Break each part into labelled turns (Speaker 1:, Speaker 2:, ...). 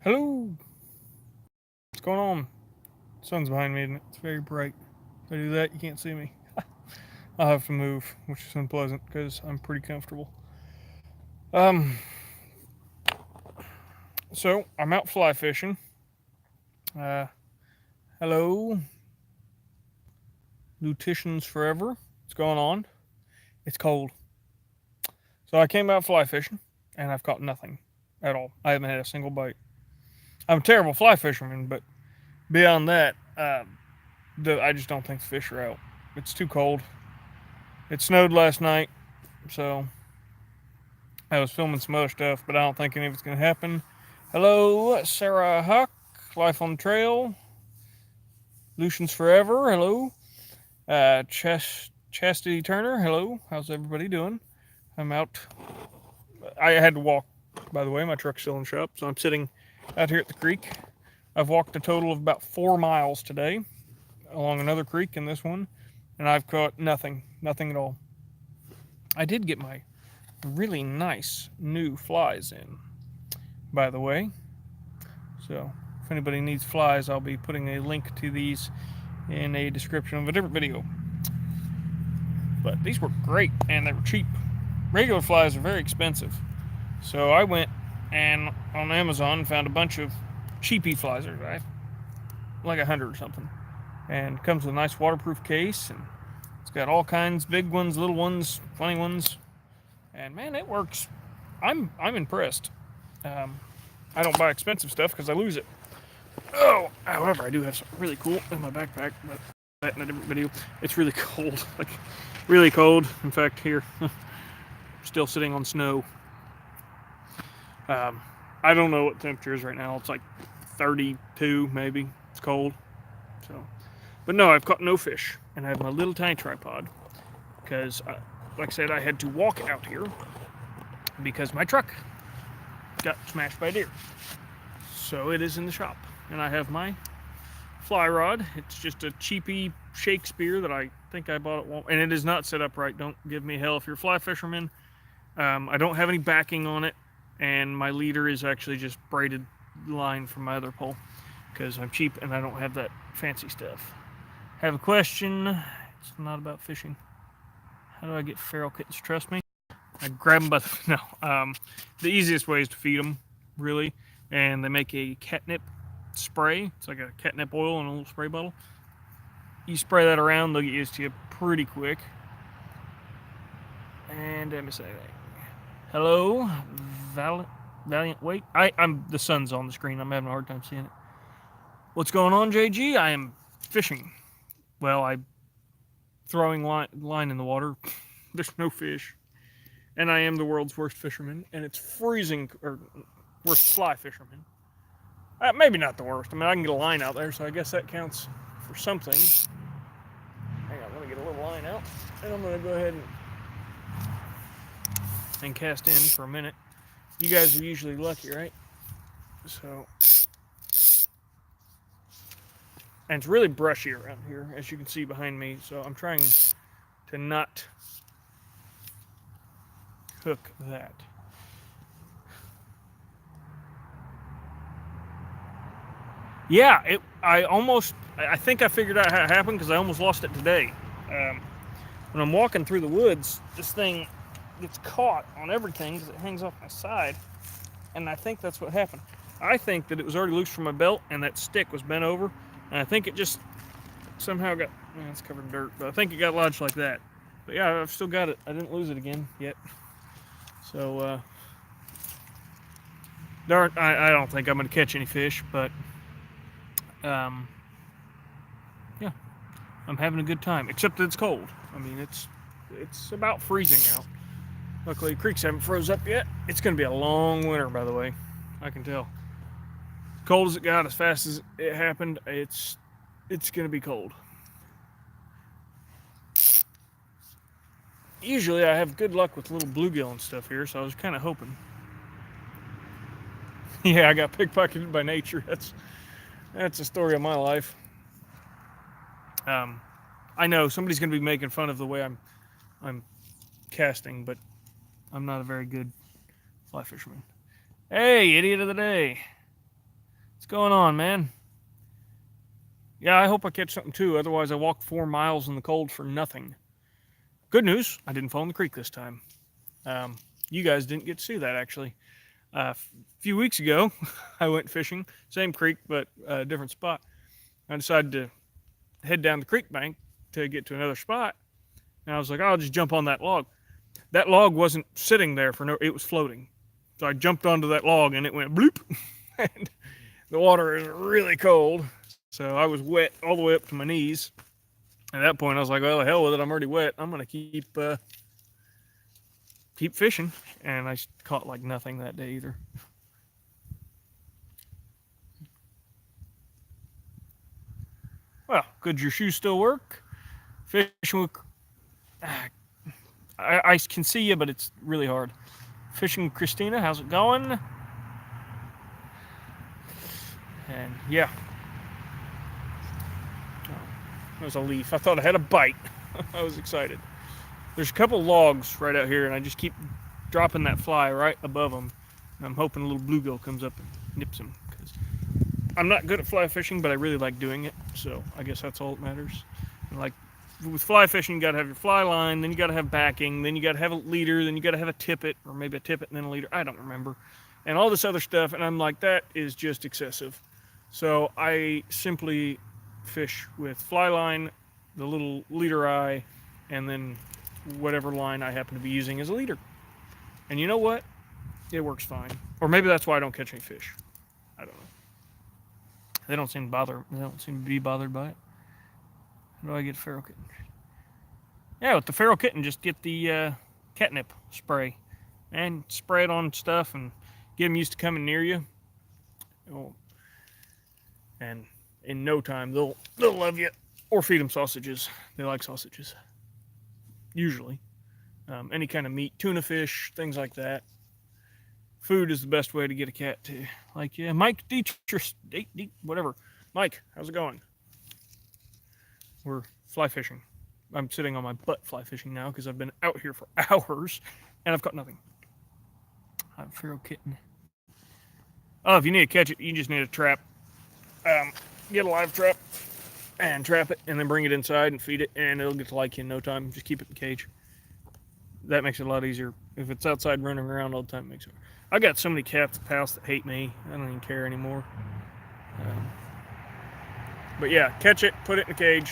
Speaker 1: Hello. What's going on? Sun's behind me, and it's very bright. If I do that, you can't see me. I'll have to move, which is unpleasant because I'm pretty comfortable. Um, so I'm out fly fishing. Uh, hello, Lutitions Forever. What's going on? It's cold. So I came out fly fishing, and I've caught nothing at all. I haven't had a single bite. I'm a terrible fly fisherman, but beyond that, I just don't think the fish are out. It's too cold. It snowed last night, so I was filming some other stuff, but I don't think any of it's going to happen. Hello, Sarah Huck, Life on the Trail, Lucians Forever, hello. Chastity Turner, hello. How's everybody doing? I'm out. I had to walk, by the way. My truck's still in the shop, so I'm sitting out here at the creek. I've walked a total of about 4 miles today along another creek in this one, and I've caught nothing at all. I did get my really nice new flies in, by the way. So if anybody needs flies, I'll be putting a link to these in a description of a different video. But these were great and they were cheap. Regular flies are very expensive. So I went and on Amazon found a bunch of cheapy flies, right? Like 100 or something. And it comes with a nice waterproof case, and it's got all kinds, big ones, little ones, funny ones. And man, it works. I'm impressed. Um, I don't buy expensive stuff because I lose it. Oh, however, I do have something really cool in my backpack, but that in a different video. It's really cold, like really cold. In fact, here, still sitting on snow. I don't know what the temperature is right now. It's like 32, maybe. It's cold. So, but no, I've caught no fish, and I have my little tiny tripod because, like I said, I had to walk out here because my truck got smashed by a deer. So it is in the shop, and I have my fly rod. It's just a cheapy Shakespeare that I think I bought at Walmart, and it is not set up right. Don't give me hell if you're a fly fisherman. I don't have any backing on it, and my leader is actually just braided line from my other pole because I'm cheap and I don't have that fancy stuff. Have a question. It's not about fishing. How do I get feral kittens to trust me? I grab them by the no. The easiest way is to feed them, really, and they make a catnip spray. It's like a catnip oil in a little spray bottle. You spray that around, they'll get used to you pretty quick. And let me say that. Hello, Valiant Wait. I'm the sun's on the screen. I'm having a hard time seeing it. What's going on, JG? I am fishing. Well, I'm throwing line in the water. There's no fish. And I am the world's worst fisherman, and it's freezing, or worst fly fisherman. Maybe not the worst. I mean, I can get a line out there, so I guess that counts for something. Hang on, let me get a little line out, and I'm going to go ahead and cast in for a minute. You guys are usually lucky, right? So, and it's really brushy around here, as you can see behind me, so I'm trying to not hook that. Yeah, I think I figured out how it happened because I almost lost it today. When I'm walking through the woods, this thing gets caught on everything because it hangs off my side, and I think that's what happened. I think that it was already loose from my belt and that stick was bent over, and I think it just somehow got, it's covered in dirt, but I think it got lodged like that. But yeah, I've still got it. I didn't lose it again yet. So, darn, I don't think I'm going to catch any fish, but, yeah, I'm having a good time, except that it's cold. I mean, it's about freezing out. Luckily, the creeks haven't froze up yet. It's going to be a long winter, by the way. I can tell. Cold as it got, as fast as it happened, it's going to be cold. Usually, I have good luck with little bluegill and stuff here, so I was kind of hoping. Yeah, I got pickpocketed by nature. That's a story of my life. I know somebody's going to be making fun of the way I'm casting, but I'm not a very good fly fisherman. Hey, idiot of the day. going on, man? Yeah, I hope I catch something too. Otherwise, I walked 4 miles in the cold for nothing. Good news, I didn't fall in the creek this time. Um, you guys didn't get to see that actually. A few weeks ago, I went fishing, same creek but a different spot. I decided to head down the creek bank to get to another spot, and I was like, "Oh, I'll just jump on that log." That log wasn't sitting there for no; it was floating. So I jumped onto that log, and it went bloop, and the water is really cold. So I was wet all the way up to my knees. At that point, I was like, "Well, the hell with it! I'm already wet. I'm gonna keep fishing." And I caught like nothing that day either. Well, could your shoes still work? Fishing with I can see you, but it's really hard. Fishing with Christina, how's it going? And yeah, it was a leaf. I thought I had a bite. I was excited. There's a couple logs right out here, and I just keep dropping that fly right above them. And I'm hoping a little bluegill comes up and nips him. Because I'm not good at fly fishing, but I really like doing it. So I guess that's all that matters. And like with fly fishing, you got to have your fly line, then you got to have backing, then you got to have a leader, then you got to have a tippet, or maybe a tippet and then a leader. I don't remember. And all this other stuff, and I'm like, that is just excessive. So I simply fish with fly line, the little leader eye, and then whatever line I happen to be using as a leader. And you know what? It works fine. Or maybe that's why I don't catch any fish. I don't know. They don't seem to bother. They don't seem to be bothered by it. How do I get feral kitten? Yeah, with the feral kitten, just get the catnip spray and spray it on stuff and get them used to coming near you. Oh, and in no time they'll love you. Or feed them sausages. They like sausages. Usually. Any kind of meat, tuna fish, things like that. Food is the best way to get a cat to like you. Mike Dietrich, whatever. Mike, how's it going? We're fly fishing. I'm sitting on my butt fly fishing now because I've been out here for hours and I've caught nothing. I'm a feral kitten. Oh, if you need to catch it, you just need a trap. Get a live trap and trap it, and then bring it inside and feed it, and it'll get to like you in no time. Just keep it in the cage. That makes it a lot easier. If it's outside running around all the time, it makes it. I got so many cats at the house that hate me. I don't even care anymore. But yeah, catch it, put it in a cage.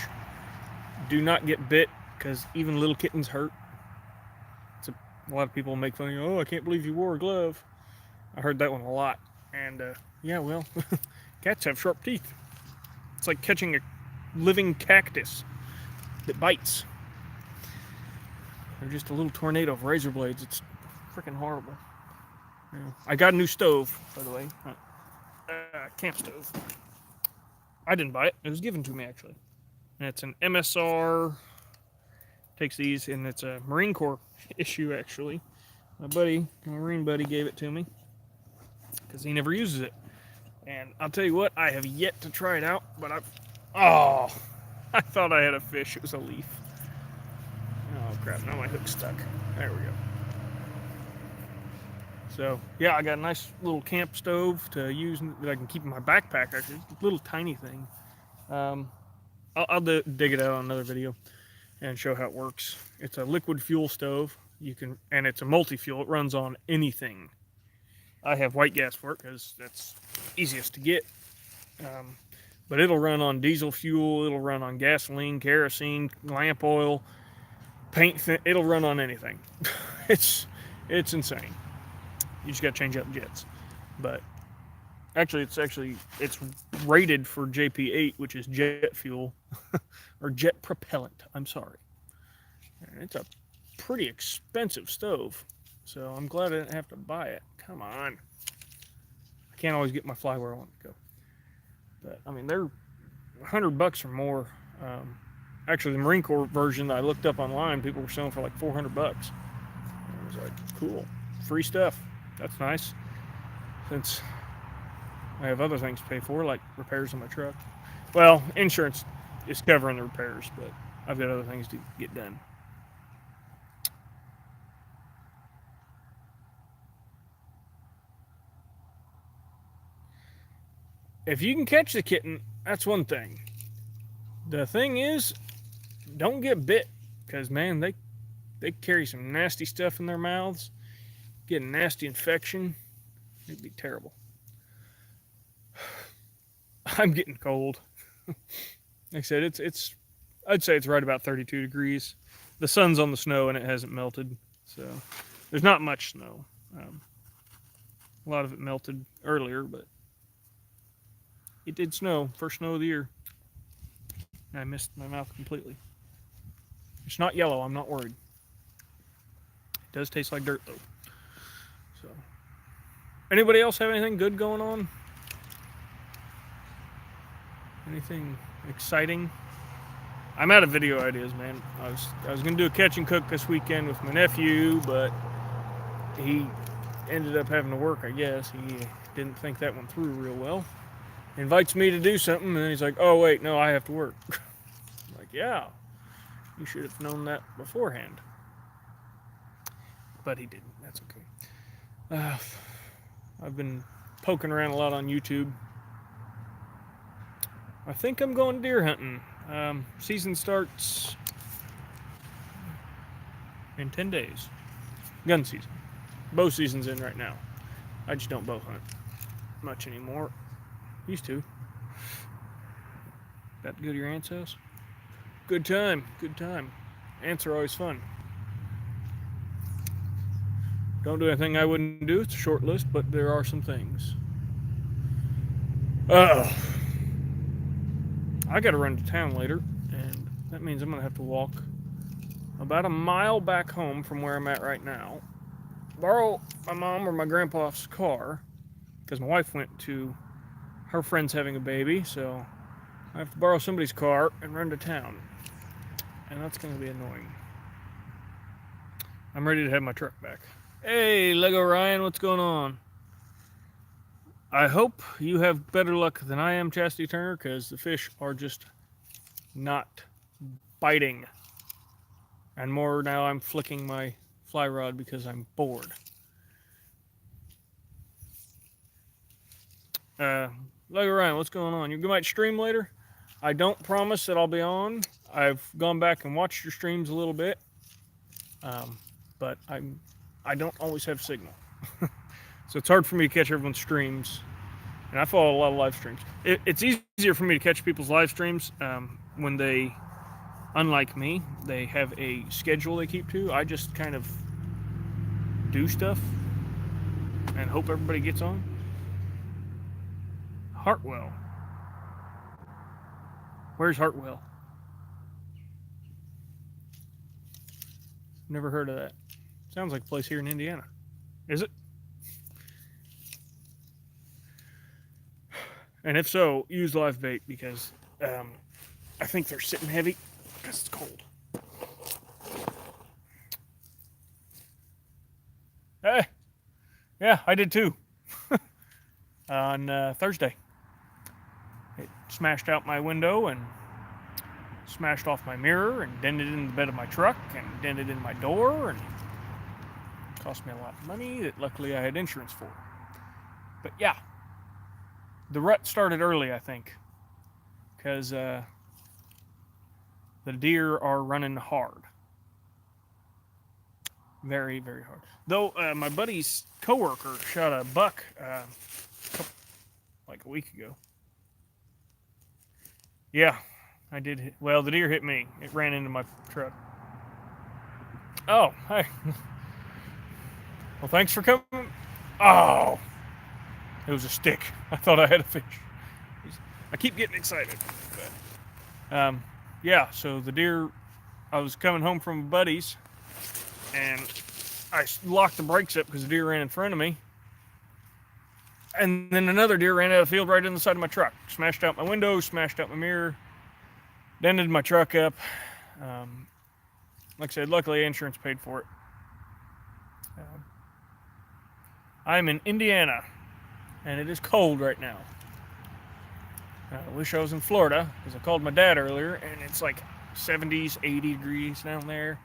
Speaker 1: Do not get bit because even little kittens hurt. A lot of people make fun of you. Oh, I can't believe you wore a glove. I heard that one a lot. And yeah, well, cats have sharp teeth. It's like catching a living cactus that bites. They're just a little tornado of razor blades. It's freaking horrible. Yeah. I got a new stove, by the way. Camp stove. I didn't buy it. It was given to me, actually. And it's an MSR. Takes these, and it's a Marine Corps issue, actually. My Marine buddy, gave it to me because he never uses it. And I'll tell you what, I have yet to try it out, but I thought I had a fish. It was a leaf. Oh, crap. Now my hook's stuck. There we go. So, yeah, I got a nice little camp stove to use that I can keep in my backpack, actually. It's a little tiny thing. I'll dig it out on another video and show how it works. It's a liquid fuel stove. And it's a multi-fuel. It runs on anything. I have white gas for it because that's easiest to get. But it'll run on diesel fuel. It'll run on gasoline, kerosene, lamp oil, paint. It'll run on anything. It's insane. You just got to change out the jets. But actually, it's rated for JP8, which is jet fuel or jet propellant. I'm sorry. And it's a pretty expensive stove, so I'm glad I didn't have to buy it. Come on. I can't always get my fly where I want to go. But I mean, they're $100 or more. Actually, the Marine Corps version that I looked up online, people were selling for like $400. And I was like, cool, free stuff. That's nice. Since I have other things to pay for, like repairs on my truck. Well, insurance is covering the repairs, but I've got other things to get done. if you can catch the kitten, that's one thing. The thing is, don't get bit, because man, they carry some nasty stuff in their mouths, get a nasty infection. It'd be terrible. I'm getting cold. Like I said, it's I'd say it's right about 32 degrees. The sun's on the snow and it hasn't melted, so there's not much snow. Um, a lot of it melted earlier, but it did snow. First snow of the year. I missed my mouth completely. It's not yellow. I'm not worried. It does taste like dirt though. So, anybody else have anything good going on? Anything exciting? I'm out of video ideas, man. I was gonna do a catch and cook this weekend with my nephew, but he ended up having to work. I guess he didn't think that went through real well. He invites me to do something, and then he's like, "Oh wait, no, I have to work." I'm like, yeah, you should have known that beforehand. But he didn't. That's okay. I've been poking around a lot on YouTube. I think I'm going deer hunting. Season starts in 10 days. Gun season. Bow season's in right now. I just don't bow hunt much anymore. Used to. About to go to your aunt's house? Good time. Good time. Ants are always fun. Don't do anything I wouldn't do. It's a short list, but there are some things. I got to run to town later, and that means I'm going to have to walk about a mile back home from where I'm at right now. Borrow my mom or my grandpa's car, because my wife went to her friend's having a baby, so I have to borrow somebody's car and run to town. And that's going to be annoying. I'm ready to have my truck back. Hey, Lego Ryan, what's going on? I hope you have better luck than I am, Chastity Turner, because the fish are just not biting. And more now, I'm flicking my fly rod because I'm bored. Lego Ryan, what's going on? You might stream later? I don't promise that I'll be on. I've gone back and watched your streams a little bit, but I don't always have signal. So it's hard for me to catch everyone's streams. And I follow a lot of live streams. It's easier for me to catch people's live streams when they, unlike me, they have a schedule they keep to. I just kind of do stuff and hope everybody gets on. Hartwell. Where's Hartwell? Never heard of that. Sounds like a place here in Indiana. Is it? And if so, use live bait because I think they're sitting heavy because it's cold. Hey, yeah, I did too. On Thursday, it smashed out my window and smashed off my mirror and dented in the bed of my truck and dented in my door and cost me a lot of money that luckily I had insurance for. But yeah, the rut started early, I think, because the deer are running hard. Very, very hard. Though my buddy's coworker shot a buck like a week ago. Yeah, I did. Well, the deer hit me. It ran into my truck. Oh, hey. Well, thanks for coming. Oh, it was a stick. I thought I had a fish. I keep getting excited. But, yeah, so the deer, I was coming home from a buddy's, and I locked the brakes up because the deer ran in front of me. And then another deer ran out of the field right in the side of my truck. Smashed out my window, smashed out my mirror, dented my truck up. Like I said, luckily insurance paid for it. I'm in Indiana, and it is cold right now. I wish I was in Florida, because I called my dad earlier, and it's like 70s, 80 degrees down there.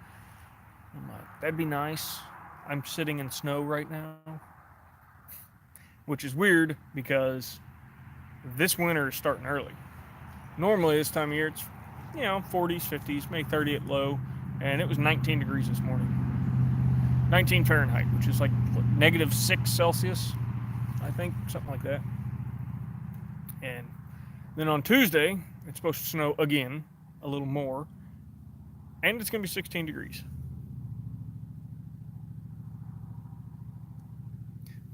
Speaker 1: I'm like, that'd be nice. I'm sitting in snow right now, which is weird because this winter is starting early. Normally this time of year it's 40s, 50s, maybe 30 at low, and it was 19 degrees this morning. 19 Fahrenheit, which is like what, -6 Celsius, I think, something like that. And then on Tuesday, it's supposed to snow again, a little more, and it's going to be 16 degrees.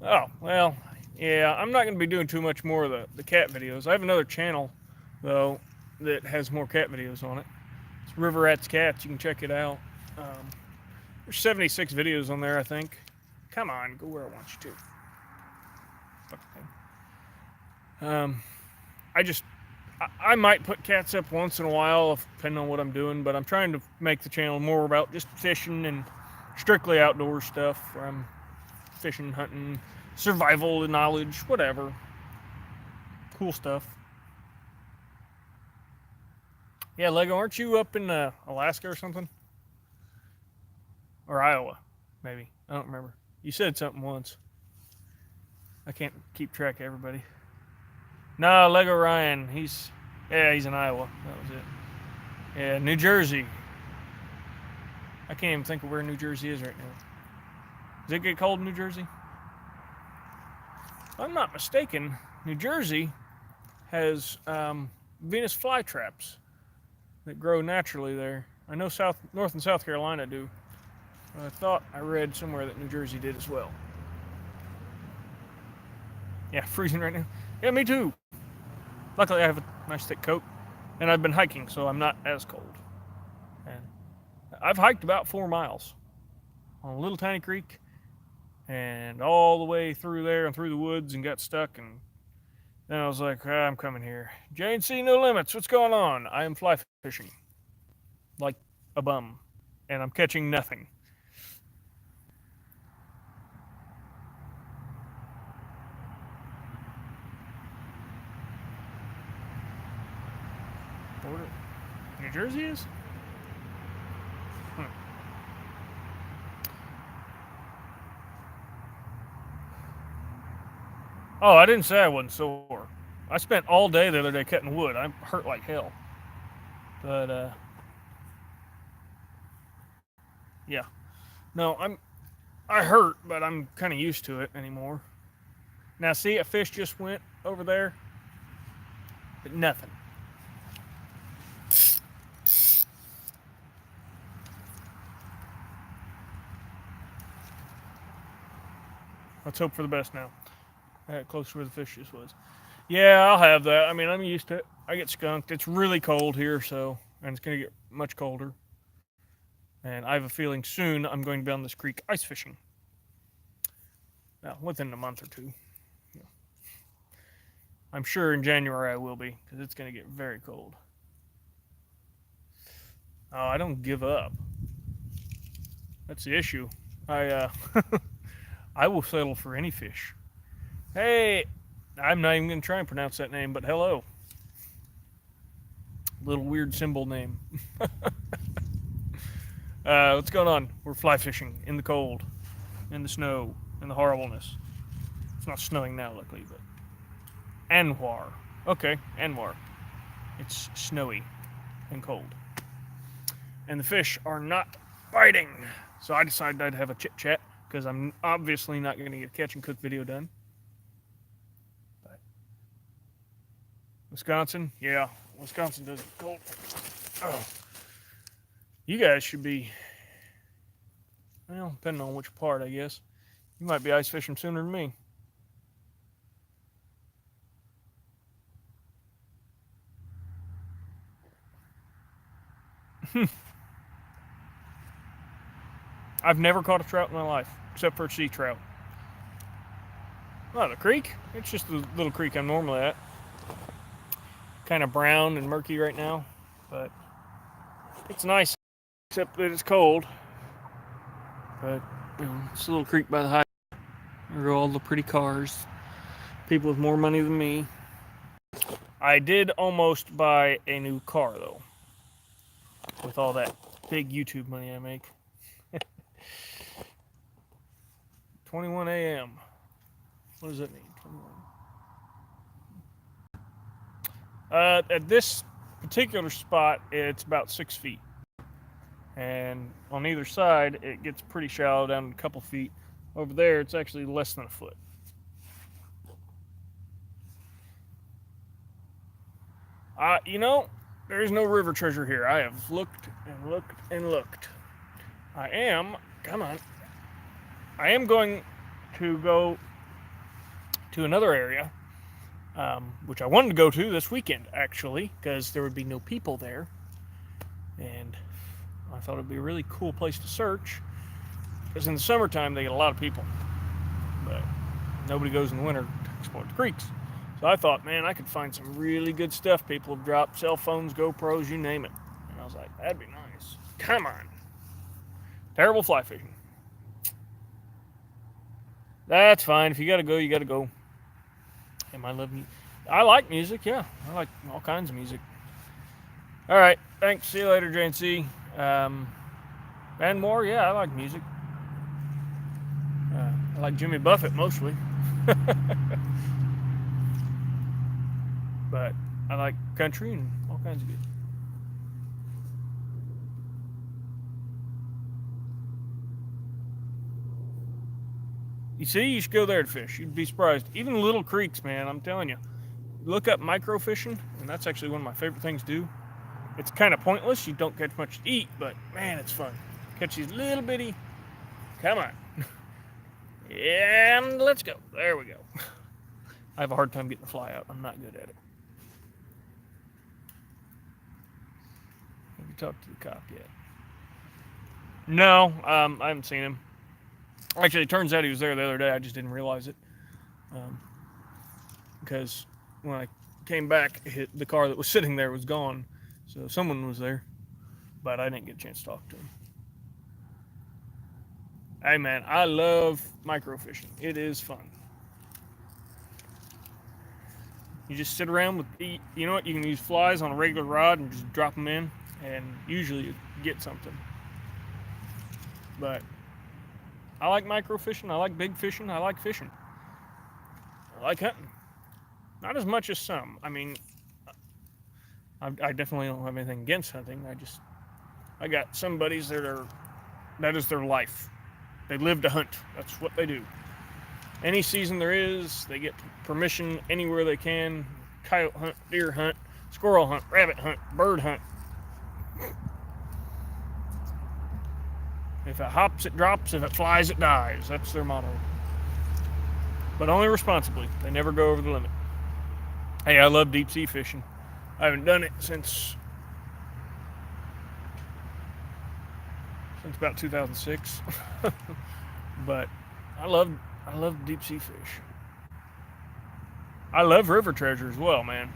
Speaker 1: Oh, well, yeah, I'm not going to be doing too much more of the cat videos. I have another channel, though, that has more cat videos on it. It's River Rats Cats. You can check it out. There's 76 videos on there, I think. Come on, go where I want you to. Fucking thing. I might put cats up once in a while, depending on what I'm doing, but I'm trying to make the channel more about just fishing and strictly outdoor stuff, where I'm fishing, hunting, survival knowledge, whatever. Cool stuff. Yeah, Lego, aren't you up in Alaska or something? Or Iowa, maybe. I don't remember. You said something once. I can't keep track of everybody. No, Lego Ryan. He's in Iowa. That was it. Yeah, New Jersey. I can't even think of where New Jersey is right now. Does it get cold in New Jersey? If I'm not mistaken, New Jersey has Venus flytraps that grow naturally there. I know North and South Carolina do. I thought I read somewhere that New Jersey did as well. Yeah, freezing right now. Yeah, me too. Luckily, I have a nice thick coat, and I've been hiking, so I'm not as cold. And I've hiked about 4 miles on a little tiny creek, and all the way through there and through the woods, and got stuck. And then I was like, I'm coming here. J&C No Limits. What's going on? I am fly fishing like a bum, and I'm catching nothing. Border. New Jersey is? Oh, I didn't say I wasn't sore. I spent all day the other day cutting wood. I'm hurt like hell. But yeah. No, I hurt, but I'm kind of used to it anymore. Now see, a fish just went over there, but nothing. Let's hope for the best now. Close to where the fish just was. Yeah, I'll have that. I mean, I'm used to it. I get skunked. It's really cold here, and it's going to get much colder. And I have a feeling soon I'm going to be on this creek ice fishing. Well, within a month or two. Yeah. I'm sure in January I will be, because it's going to get very cold. Oh, I don't give up. That's the issue. I will settle for any fish. Hey, I'm not even going to try and pronounce that name, but hello. Little weird symbol name. What's going on? We're fly fishing in the cold, in the snow, in the horribleness. It's not snowing now, luckily, but Anwar. Okay, Anwar. It's snowy and cold. And the fish are not biting. So I decided I'd have a chit chat, because I'm obviously not going to get a catch and cook video done. But Wisconsin? Yeah, Wisconsin does get cold. Oh. You guys should be, well, depending on which part, I guess. You might be ice fishing sooner than me. I've never caught a trout in my life, except for a sea trout. Oh, the creek? It's just the little creek I'm normally at. Kind of brown and murky right now, but it's nice, except that it's cold. But it's a little creek by the highway. There go all the pretty cars. People with more money than me. I did almost buy a new car, though, with all that big YouTube money I make. 21 a.m. What does that mean? 21. At this particular spot, it's about 6 feet, and on either side, it gets pretty shallow, down a couple feet. Over there, it's actually less than a foot. You know, there is no river treasure here. I have looked and looked and looked. Come on. I am going to go to another area, which I wanted to go to this weekend, actually, because there would be no people there. And I thought it would be a really cool place to search, because in the summertime, they get a lot of people. But nobody goes in the winter to explore the creeks. So I thought, man, I could find some really good stuff. People have dropped cell phones, GoPros, you name it. And I was like, that'd be nice. Come on. Terrible fly fishing. That's fine. If you gotta go, you gotta go. And I love music. I like music, yeah. I like all kinds of music. All right. Thanks. See you later, JNC. And more, yeah, I like music. I like Jimmy Buffett mostly. But I like country and all kinds of good. You see, you should go there to fish. You'd be surprised. Even little creeks, man, I'm telling you. Look up microfishing, and that's actually one of my favorite things to do. It's kind of pointless. You don't catch much to eat, but man, it's fun. Catch these little bitty. Come on. And let's go. There we go. I have a hard time getting the fly out. I'm not good at it. Have you talked to the cop yet? No, I haven't seen him. Actually, it turns out he was there the other day. I just didn't realize it. Because when I came back, the car that was sitting there was gone. So someone was there. But I didn't get a chance to talk to him. Hey, man, I love microfishing. It is fun. You just sit around with, you know what, you can use flies on a regular rod and just drop them in. And usually you get something. But I like microfishing. I like big fishing. I like fishing. I like hunting. Not as much as some. I mean, I definitely don't have anything against hunting. I got some buddies that is their life. They live to hunt. That's what they do. Any season there is, they get permission anywhere they can. Coyote hunt, deer hunt, squirrel hunt, rabbit hunt, bird hunt. If it hops, it drops. If it flies, it dies. That's their motto. But only responsibly. They never go over the limit. Hey, I love deep sea fishing. I haven't done it since about 2006. But I love deep sea fish. I love river treasure as well, man.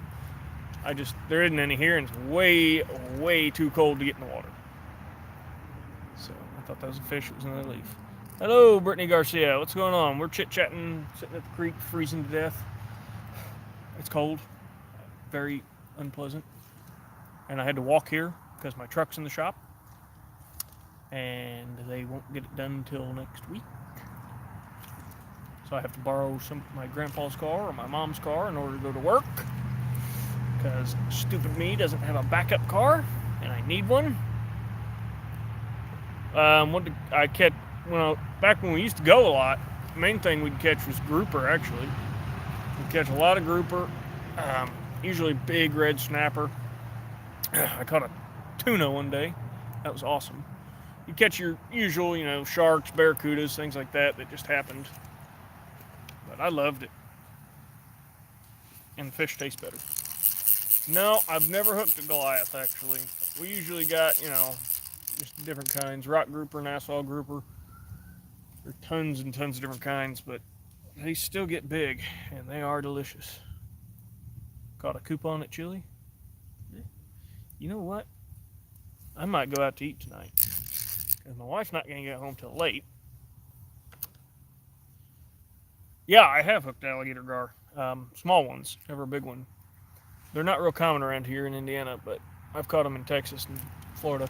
Speaker 1: There isn't any here, and it's way too cold to get in the water. So I thought that was a fish. It was another leaf. Hello, Brittany Garcia. What's going on? We're chit-chatting, sitting at the creek, freezing to death. It's cold. Very unpleasant. And I had to walk here because my truck's in the shop. And they won't get it done until next week. So I have to borrow my grandpa's car or my mom's car in order to go to work. Because stupid me doesn't have a backup car, and I need one. What did I catch? Back when we used to go a lot, the main thing we'd catch was grouper, actually. We'd catch a lot of grouper, usually big red snapper. I caught a tuna one day. That was awesome. You catch your usual, sharks, barracudas, things like that just happened. But I loved it. And the fish taste better. No, I've never hooked a Goliath, actually. We usually got, just different kinds. Rock grouper, Nassau grouper. There are tons and tons of different kinds, but they still get big, and they are delicious. Caught a coupon at Chili. You know what? I might go out to eat tonight. Because my wife's not going to get home till late. Yeah, I have hooked alligator gar. Small ones, never a big one. They're not real common around here in Indiana, but I've caught them in Texas and Florida.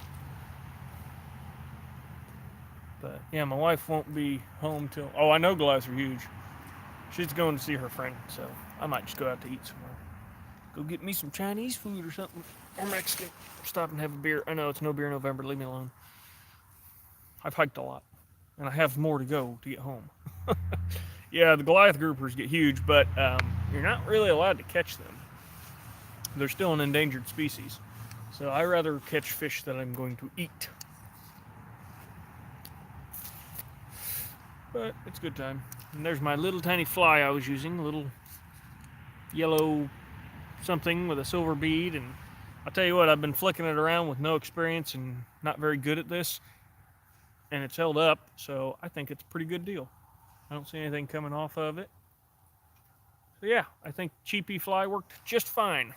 Speaker 1: But yeah, my wife won't be home till... Oh, I know Goliaths are huge. She's going to see her friend, so I might just go out to eat somewhere. Go get me some Chinese food or something. Or Mexican. Stop and have a beer. I know it's no beer November. Leave me alone. I've hiked a lot. And I have more to go to get home. Yeah, the Goliath groupers get huge, but you're not really allowed to catch them. They're still an endangered species. So I rather catch fish that I'm going to eat. But it's a good time. And there's my little tiny fly I was using, a little yellow something with a silver bead. And I'll tell you what, I've been flicking it around with no experience and not very good at this. And it's held up, so I think it's a pretty good deal. I don't see anything coming off of it. So yeah, I think cheapy fly worked just fine.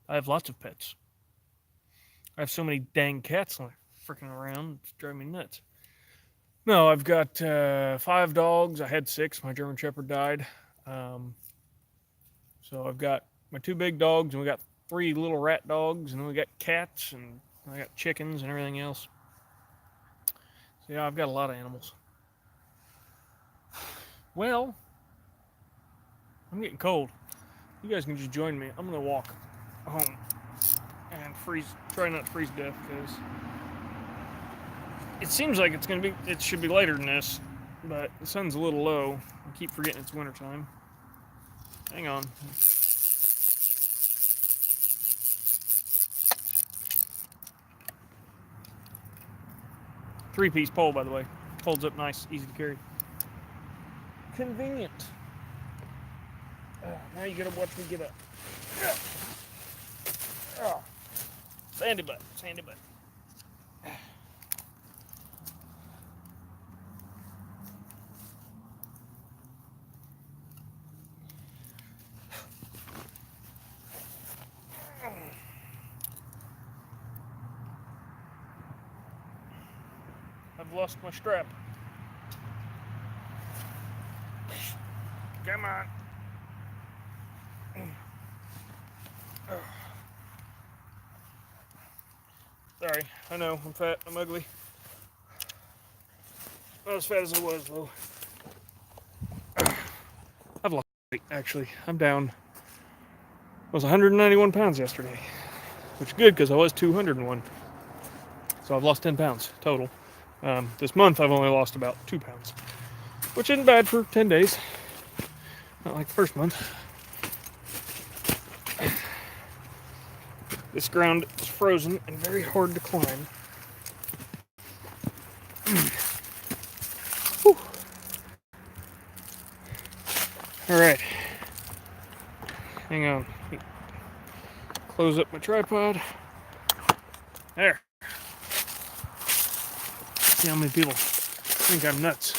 Speaker 1: I have lots of pets. I have so many dang cats freaking around, it's driving me nuts. No, I've got 5 dogs. I had 6. My German Shepherd died. Um, so I've got my 2 big dogs, and we got 3 little rat dogs, and then we got cats, and I got chickens and everything else. So yeah, I've got a lot of animals. Well, I'm getting cold. You guys can just join me. I'm gonna walk home and try not to freeze to death, because it seems like it should be later than this, but the sun's a little low. I keep forgetting it's wintertime. Hang on. Three-piece pole, by the way. Folds up nice, easy to carry. Convenient. Now you gotta watch me get up. Oh. Sandy butt, sandy butt. I've lost my strap. Come on. Sorry, I know, I'm fat, I'm ugly. Not as fat as I was, though. I've lost weight, actually. I'm down. I was 191 pounds yesterday, which is good because I was 201. So I've lost 10 pounds total. This month I've only lost about 2 pounds, which isn't bad for 10 days. Not like the first month. This ground is frozen and very hard to climb. All right. Hang on. Close up my tripod. There. See how many people think I'm nuts.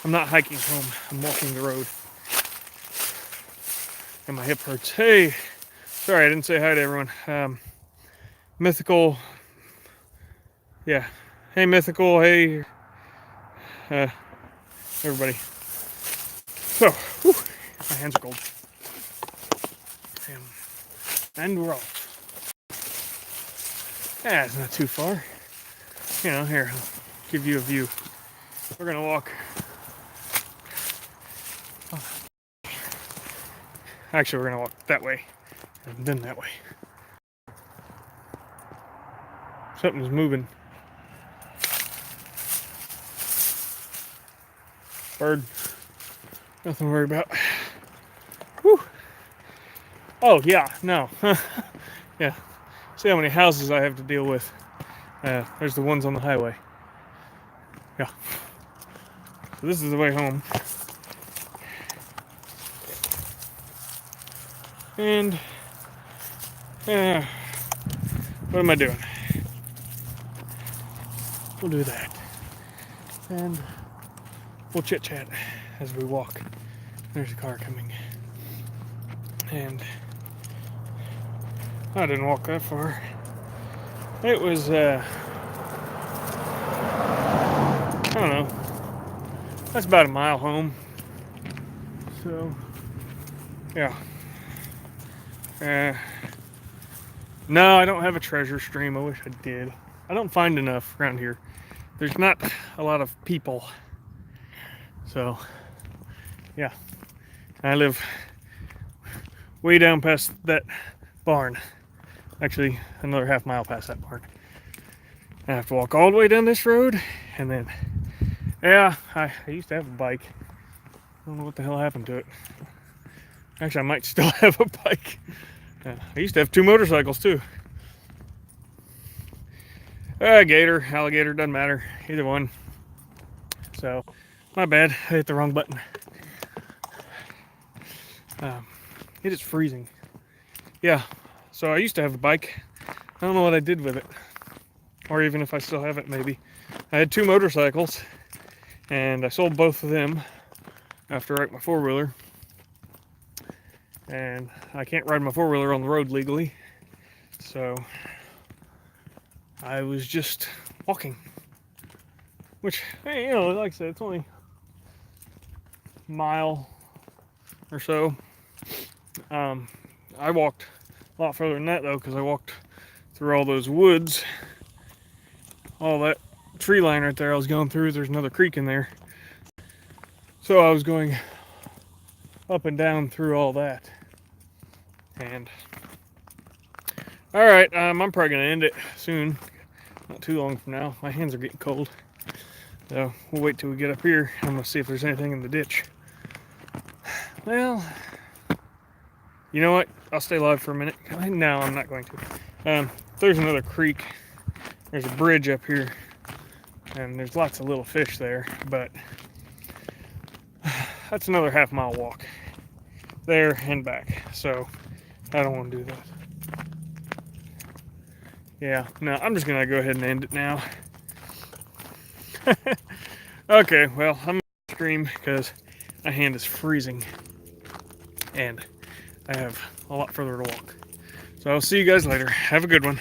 Speaker 1: I'm not hiking home. I'm walking the road. And my hip hurts. Hey. Sorry, I didn't say hi to everyone. Mythical. Yeah. Hey, Mythical. Hey. Everybody. So, whew, my hands are cold. And we're off. Yeah, it's not too far. You know, here, I'll give you a view. We're gonna walk. Actually, we're gonna walk that way, and then that way. Something's moving. Bird. Nothing to worry about. Whew. Oh, yeah, no. Yeah. See how many houses I have to deal with. There's the ones on the highway. Yeah. So this is the way home. And, what am I doing? We'll do that. And we'll chit-chat as we walk. There's a car coming. And I didn't walk that far. It was, I don't know. That's about a mile home. So, yeah. No, I don't have a treasure stream. I wish I did. I don't find enough around here. There's not a lot of people. So, yeah. I live way down past that barn. Actually, another half mile past that barn. I have to walk all the way down this road, and then, yeah, I used to have a bike. I don't know what the hell happened to it. Actually, I might still have a bike. I used to have 2 motorcycles too. Gator, alligator, doesn't matter. Either one. So, my bad. I hit the wrong button. It is freezing. Yeah, so I used to have a bike. I don't know what I did with it. Or even if I still have it, maybe. I had 2 motorcycles, and I sold both of them after I wrecked my 4-wheeler. And I can't ride my 4-wheeler on the road legally. So I was just walking. Which, hey, you know, like I said, it's only a mile or so. I walked a lot further than that, though, because I walked through all those woods. All that tree line right there I was going through, there's another creek in there. So I was going up and down through all that. And alright, I'm probably going to end it soon. Not too long from now. My hands are getting cold. So we'll wait till we get up here. I'm going to see if there's anything in the ditch. Well, you know what? I'll stay live for a minute. No, I'm not going to. There's another creek. There's a bridge up here. And there's lots of little fish there. But that's another half-mile walk. There and back. So I don't want to do that. Yeah, no, I'm just going to go ahead and end it now. Okay, well, I'm going to scream because my hand is freezing. And I have a lot further to walk. So I'll see you guys later. Have a good one.